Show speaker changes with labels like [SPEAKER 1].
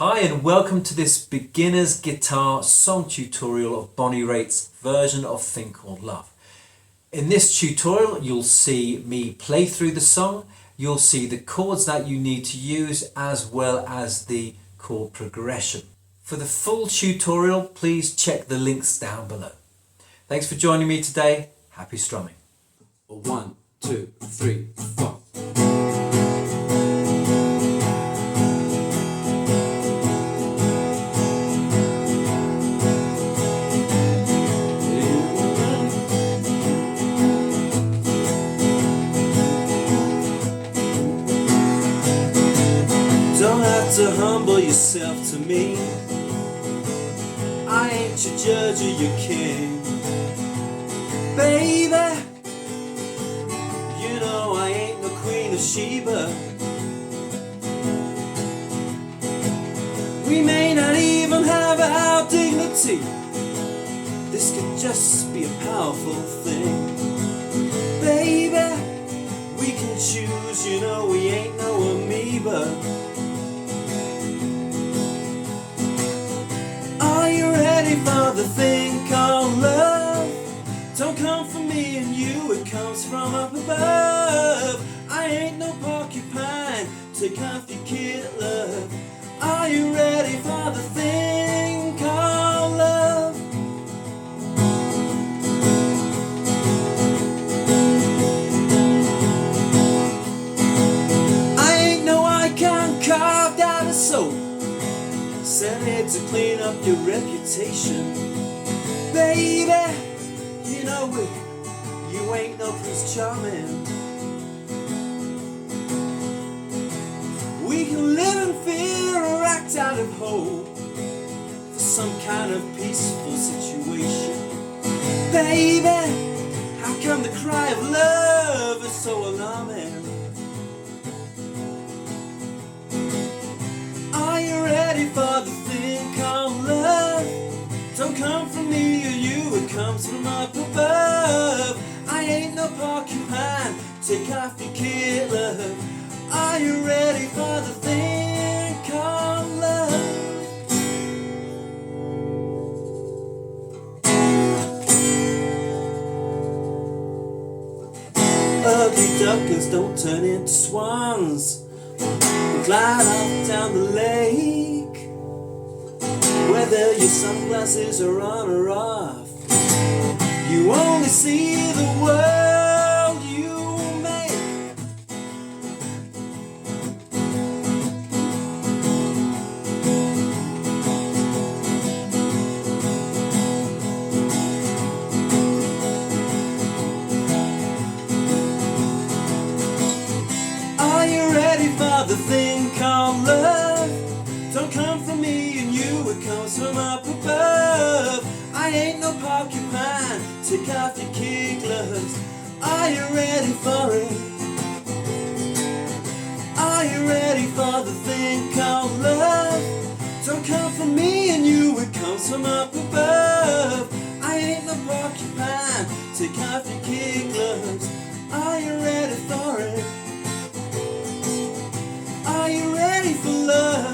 [SPEAKER 1] Hi and welcome to this beginner's guitar song tutorial of Bonnie Raitt's version of Thing Called Love. In this tutorial you'll see me play through the song, you'll see the chords that you need to use as well as the chord progression. For the full tutorial please check the links down below. Thanks for joining me today, happy strumming.
[SPEAKER 2] 1, 2, 3, 4. Don't have to humble yourself to me. I ain't your judge or your king, baby. You know I ain't no Queen of Sheba. We may not even have our dignity. This could just be a powerful thing, baby. We can choose, you know we ain't no amoeba. Are you ready for the thing called love? Don't come from me and you, it comes from up above. I ain't no porcupine, take off your kid, love. Are you ready for the thing called love? I ain't no icon carved out of soap, sent here to clean up your reputation, baby. You know it, you ain't no Prince Charming. We can live in fear or act out of hope for some kind of peaceful situation, baby. How come the cry of love is so alarming? Are you ready for the thing called love? Don't come from me or you, it comes from up above. I ain't no porcupine, take off your kid, love. Are you ready for the thing called love? Ugly ducklings don't turn into swans, glide off down the lake. Whether your sunglasses are on or off, you only see the world you make. Are you ready for the thing called love? Don't come from me and you, it comes from up above. I ain't no porcupine, take off your kid gloves. Are you ready for it? Are you ready for the thing called love? Don't come from me and you, it comes from up above. I ain't no porcupine, take off your kid gloves. Are you ready for it? Are you ready for love?